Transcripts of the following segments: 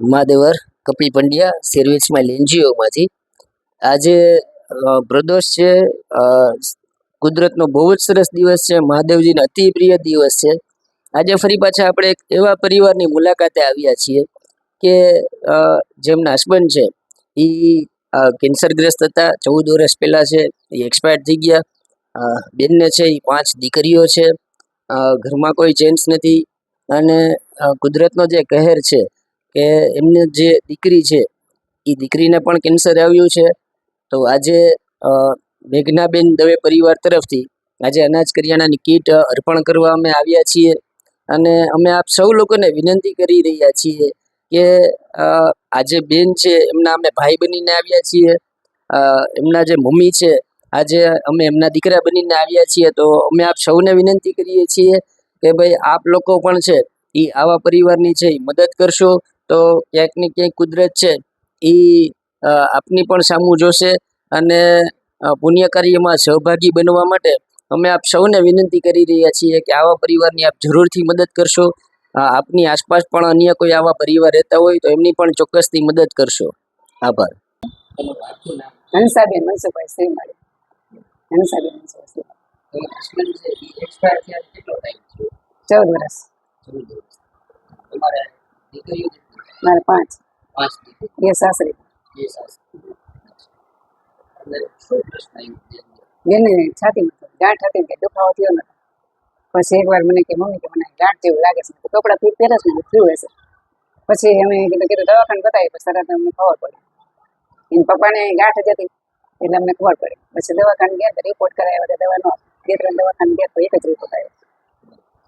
મહાદેવર Kapil Pandya Service Smile NGO માંથી આજે પ્રદોષ છે. કુદરતનો બહુ જ સરસ દિવસ છે. મહાદેવજીનો અતિ પ્રિય દિવસ છે. આજે ફરી પાછા આપણે એક એવા પરિવારની મુલાકાતે આવ્યા છીએ કે જેમના હસબન્ડ છે એ કેન્સરગ્રસ્ત હતા. 14 વર્ષ પહેલા છે એ એક્સપાયર થઈ ગયા. બેનને છે એ 5 દીકરીઓ છે. ઘરમાં કોઈ જેન્ટ્સ નથી અને કુદરતનો જે કહેર છે કે એમને જે દીકરી છે એ દીકરીને પણ કેન્સર આવ્યું છે. તો આજે મેઘનાબેન દવે પરિવાર તરફથી આજે અનાજ કરિયાણાની કીટ અર્પણ કરવા અમે આવ્યા છીએ અને અમે આપ સૌ લોકોને વિનંતી કરી રહ્યા છીએ કે આજે બેન છે એમના અમે ભાઈ બનીને આવ્યા છીએ. એમના જે મમ્મી છે આજે અમે એમના દીકરા બનીને આવ્યા છીએ. તો અમે આપ સૌને વિનંતી કરીએ છીએ કે ભાઈ આપ લોકો પણ છે એ આવા પરિવારની છે એ મદદ કરશો તો ક્યાંક ને ક્યાંક કુદરત છે એ આપની પણ સામું જોશે અને પુણ્ય કાર્યમાં સહભાગી બનવા માટે અમે આપ સૌને વિનંતી કરી રહ્યા છીએ કે આવા પરિવારની આપ જરૂરથી મદદ કરશો. આપની આસપાસ પણ અન્ય કોઈ આવા પરિવાર રહેતા હોય તો એમની પણ ચોક્કસથી મદદ કરશો. આભાર. હંસાબેન મનસુખભાઈ શ્રીમાળી. હંસાબેન મનસુખભાઈ. 14 વર્ષ. મારે 5. બે સાસરી. બેને છાતીમાં ગાંઠ હતી કે દુખાવો થયો નતો. પછી એકવાર મને કે મમ્મી કે મને ગાંઠ જેવું લાગે છે. કપડાં ફીટ પહેરે છે ને થયું હશે. પછી અમે કીધું દવાખાને બતાવી. પછી તરત અમને ખબર પડી એના પપ્પાને ગાંઠ જ હતી એટલે અમને ખબર પડી. પછી દવાખાને ગયા તો રિપોર્ટ કરાવ્યા તો દવા ન 2-3 દવાખાને ગયા તો એક જ રિપોર્ટ આવ્યો.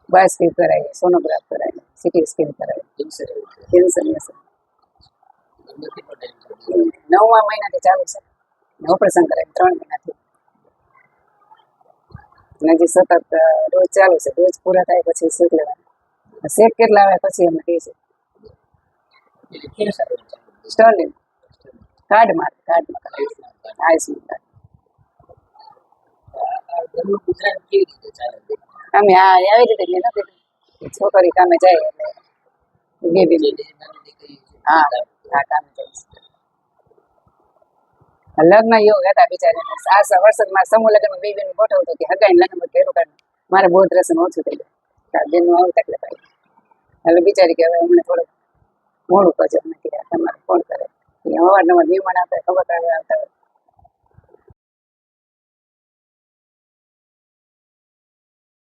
બાયોસ્કેન કરાવી, સોનોગ્રાફ કરાવી, CT સ્કેન કરાવી. કેન્સરની અસર 9મા મહિનાથી ચાલુ છે. ઓપરેશન કરાવી 3 મહિનાથી. હજી સતત ડોઝ ચાલુ છે. ડોઝ પૂરા થાય પછી શેક લેવાના. શેક કેટલા આવે પછી અમે કહે છે. સ્ટર્લિંગ કાર્ડમાં આયુષ્માન કાર્ડ. અમે આવી રીતે મેં નથી છોકરી કામે જાય એટલે હા કામે જાય. લગ્ન યોગ હતા બિચારીને. આ વર્ષમાં સમૂહ લગ્નમાં બેન ગોઠવતો કે હગાઈને લગ્ન કર્યું કાઢ મારે બહુ રસમ ઓછું થઈ જાય. બેનનું આવું તકલીફ આવી એટલે બિચારી કે હવે અમને થોડુંક મોડું કરજો. અમને તમારે ફોન કરે અવારનવાર મહેમાન આવતા ખબર કાઢવા આવતા હોય